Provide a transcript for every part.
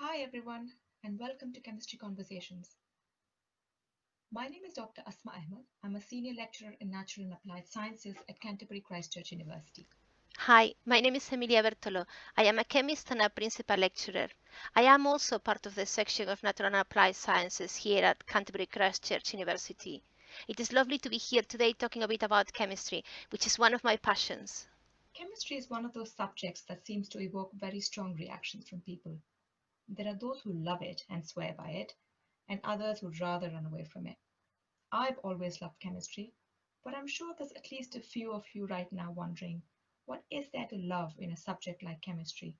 Hi everyone, and welcome to Chemistry Conversations. My name is Dr. Asma Ahmed. I'm a senior lecturer in Natural and Applied Sciences at Canterbury Christchurch University. Hi, my name is Emilia Bertolo. I am a chemist and a principal lecturer. I am also part of the section of Natural and Applied Sciences here at Canterbury Christchurch University. It is lovely to be here today talking a bit about chemistry, which is one of my passions. Chemistry is one of those subjects that seems to evoke very strong reactions from people. There are those who love it and swear by it, and others who'd rather run away from it. I've always loved chemistry, but I'm sure there's at least a few of you right now wondering, what is there to love in a subject like chemistry?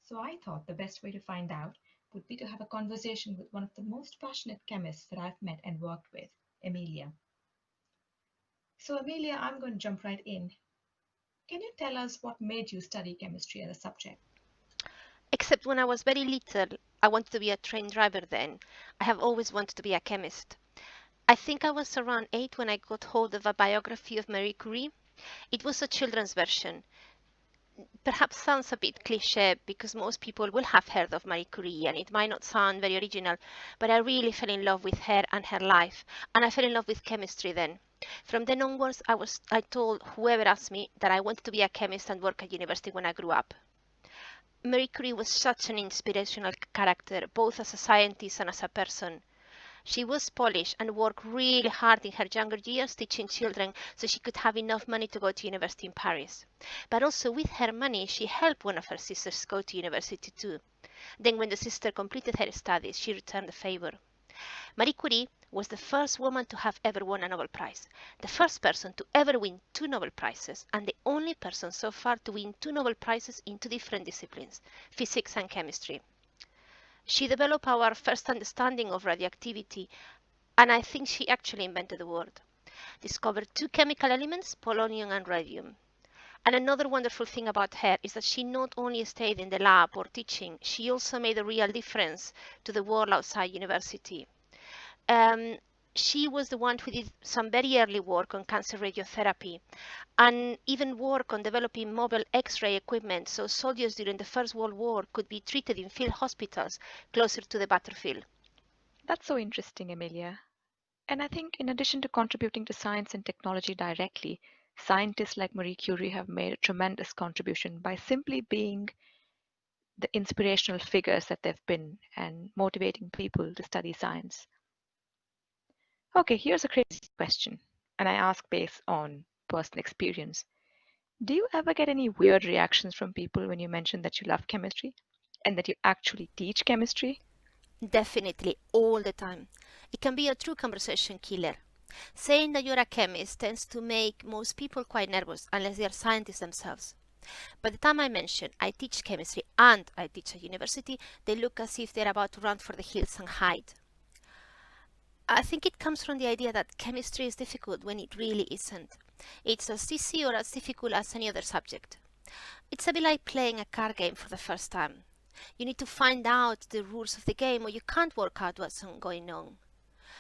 So I thought the best way to find out would be to have a conversation with one of the most passionate chemists that I've met and worked with, Emilia. So, Emilia, I'm going to jump right in. Can you tell us what made you study chemistry as a subject? Except when I was very little, I wanted to be a train driver then. I have always wanted to be a chemist. I think I was around 8 when I got hold of a biography of Marie Curie. It was a children's version. Perhaps sounds a bit cliche because most people will have heard of Marie Curie and it might not sound very original, but I really fell in love with her and her life, and I fell in love with chemistry then. From then onwards, I told whoever asked me that I wanted to be a chemist and work at university when I grew up. Marie Curie was such an inspirational character, both as a scientist and as a person. She was Polish and worked really hard in her younger years teaching children so she could have enough money to go to university in Paris. But also with her money, she helped one of her sisters go to university too. Then when the sister completed her studies, she returned the favor. Marie Curie was the first woman to have ever won a Nobel Prize, the first person to ever win two Nobel Prizes, and the only person so far to win two Nobel Prizes in two different disciplines, physics and chemistry. She developed our first understanding of radioactivity, and I think she actually invented the word. Discovered two chemical elements, polonium and radium. And another wonderful thing about her is that she not only stayed in the lab or teaching, she also made a real difference to the world outside university. Um, she was the one who did some very early work on cancer radiotherapy and even work on developing mobile X-ray equipment so soldiers during the First World War could be treated in field hospitals closer to the battlefield. That's so interesting, Emilia. And I think, in addition to contributing to science and technology directly, scientists like Marie Curie have made a tremendous contribution by simply being the inspirational figures that they've been and motivating people to study science. Okay, here's a crazy question, and I ask based on personal experience. Do you ever get any weird reactions from people when you mention that you love chemistry and that you actually teach chemistry? Definitely, all the time. It can be a true conversation killer. Saying that you're a chemist tends to make most people quite nervous unless they are scientists themselves. By the time I mention I teach chemistry and I teach at university, they look as if they're about to run for the hills and hide. I think it comes from the idea that chemistry is difficult when it really isn't. It's as easy or as difficult as any other subject. It's a bit like playing a card game for the first time. You need to find out the rules of the game or you can't work out what's going on.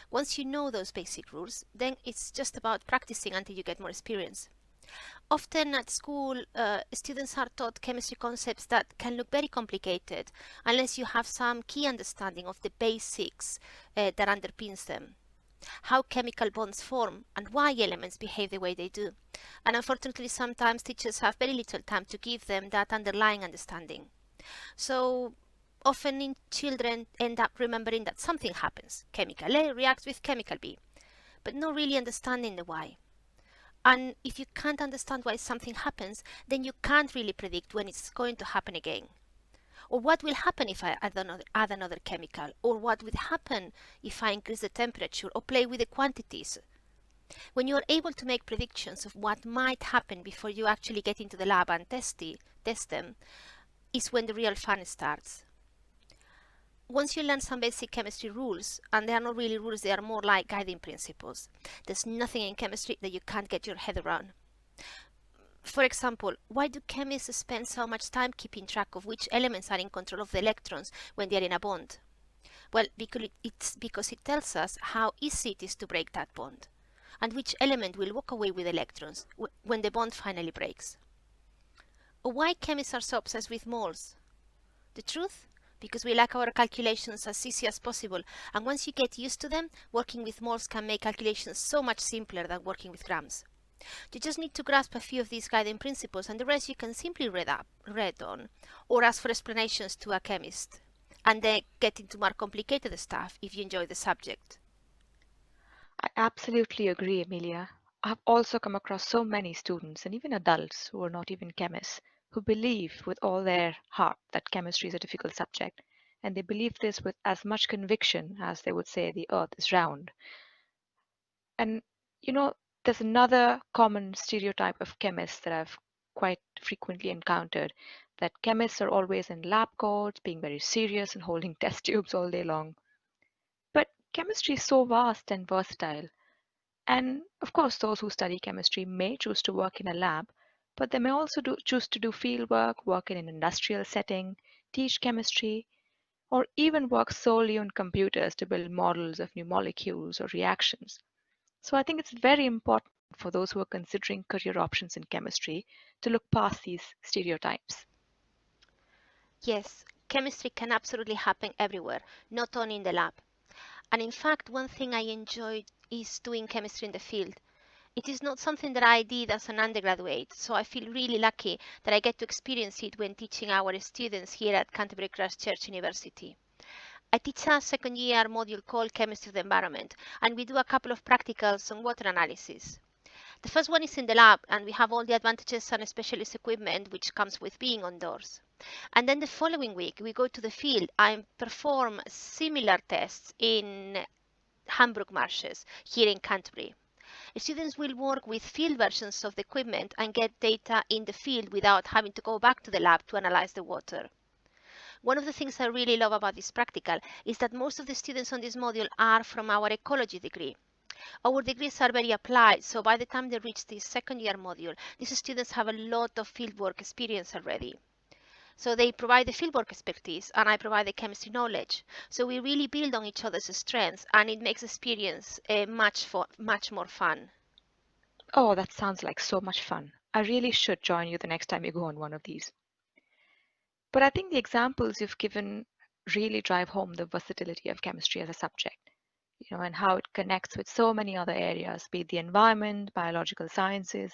Once you know those basic rules, then it's just about practicing until you get more experience. Often at school, students are taught chemistry concepts that can look very complicated unless you have some key understanding of the basics that underpins them. How chemical bonds form and why elements behave the way they do. And unfortunately, sometimes teachers have very little time to give them that underlying understanding. So often children end up remembering that something happens. Chemical A reacts with chemical B, but not really understanding the why. And if you can't understand why something happens, then you can't really predict when it's going to happen again. Or what will happen if I add another chemical? Or what would happen if I increase the temperature or play with the quantities? When you are able to make predictions of what might happen before you actually get into the lab and test them, is when the real fun starts. Once you learn some basic chemistry rules, and they are not really rules, they are more like guiding principles. There's nothing in chemistry that you can't get your head around. For example, why do chemists spend so much time keeping track of which elements are in control of the electrons when they are in a bond? Well, it's because it tells us how easy it is to break that bond, and which element will walk away with electrons when the bond finally breaks. Or why chemists are so obsessed with moles? The truth? because we like our calculations as easy as possible, and once you get used to them, working with moles can make calculations so much simpler than working with grams. You just need to grasp a few of these guiding principles, and the rest you can simply read on, or ask for explanations to a chemist, and then get into more complicated stuff if you enjoy the subject. I absolutely agree, Emilia. I've also come across so many students and even adults who are not even chemists who believe with all their heart that chemistry is a difficult subject, and they believe this with as much conviction as they would say the earth is round. And you know, there's another common stereotype of chemists that I've quite frequently encountered, that chemists are always in lab coats, being very serious and holding test tubes all day long. But chemistry is so vast and versatile. And of course, those who study chemistry may choose to work in a lab, but they may also choose to do field work in an industrial setting, teach chemistry, or even work solely on computers to build models of new molecules or reactions. So I think it's very important for those who are considering career options in chemistry to look past these stereotypes. Yes, chemistry can absolutely happen everywhere, not only in the lab. And in fact, one thing I enjoyed is doing chemistry in the field. It is not something that I did as an undergraduate, so I feel really lucky that I get to experience it when teaching our students here at Canterbury Christ Church University. I teach a second year module called Chemistry of the Environment, and we do a couple of practicals on water analysis. The first one is in the lab, and we have all the advantages and specialist equipment which comes with being ondors. And then the following week, we go to the field and perform similar tests in Hambrook Marshes here in Canterbury. Students will work with field versions of the equipment and get data in the field without having to go back to the lab to analyze the water. One of the things I really love about this practical is that most of the students on this module are from our ecology degree. Our degrees are very applied, so by the time they reach the second year module, these students have a lot of fieldwork experience already. So they provide the fieldwork expertise and I provide the chemistry knowledge. So we really build on each other's strengths and it makes experience much more fun. Oh, that sounds like so much fun. I really should join you the next time you go on one of these. But I think the examples you've given really drive home the versatility of chemistry as a subject, and how it connects with so many other areas, be it the environment, biological sciences,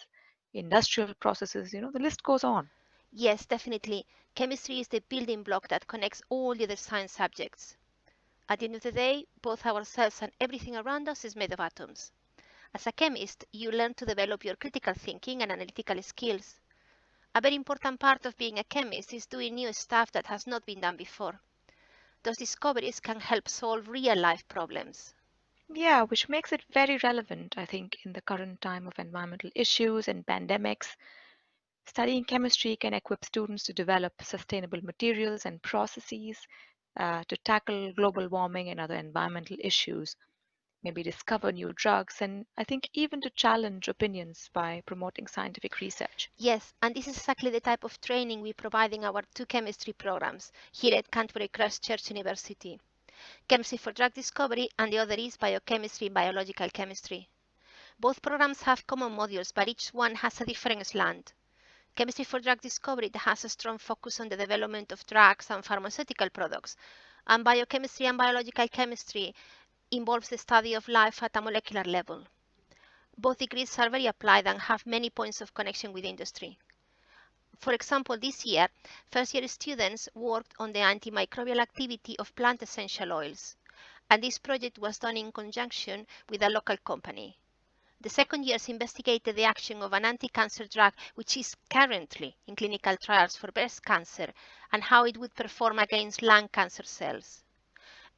industrial processes, the list goes on. Yes, definitely. Chemistry is the building block that connects all the other science subjects. At the end of the day, both ourselves and everything around us is made of atoms. As a chemist, you learn to develop your critical thinking and analytical skills. A very important part of being a chemist is doing new stuff that has not been done before. Those discoveries can help solve real-life problems. Yeah, which makes it very relevant, I think, in the current time of environmental issues and pandemics. Studying chemistry can equip students to develop sustainable materials and processes, to tackle global warming and other environmental issues, maybe discover new drugs, and I think even to challenge opinions by promoting scientific research. Yes, and this is exactly the type of training we provide in our two chemistry programs here at Canterbury Christ Church University. Chemistry for drug discovery and the other is biochemistry and biological chemistry. Both programs have common modules, but each one has a different slant. Chemistry for drug discovery has a strong focus on the development of drugs and pharmaceutical products, and biochemistry and biological chemistry involves the study of life at a molecular level. Both degrees are very applied and have many points of connection with industry. For example, this year, first-year students worked on the antimicrobial activity of plant essential oils, and this project was done in conjunction with a local company. The second years investigated the action of an anti-cancer drug which is currently in clinical trials for breast cancer and how it would perform against lung cancer cells.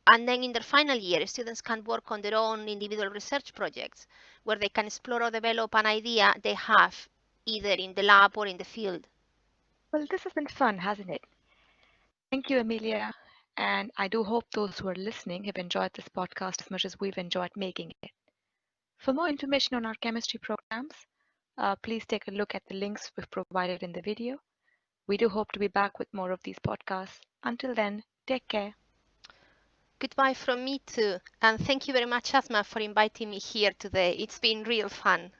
And then in their final year, students can work on their own individual research projects where they can explore or develop an idea they have either in the lab or in the field. Well, this has been fun, hasn't it? Thank you, Amelia. And I do hope those who are listening have enjoyed this podcast as much as we've enjoyed making it. For more information on our chemistry programs, please take a look at the links we've provided in the video. We do hope to be back with more of these podcasts. Until then, take care. Goodbye from me too, and thank you very much, Asma, for inviting me here today. It's been real fun.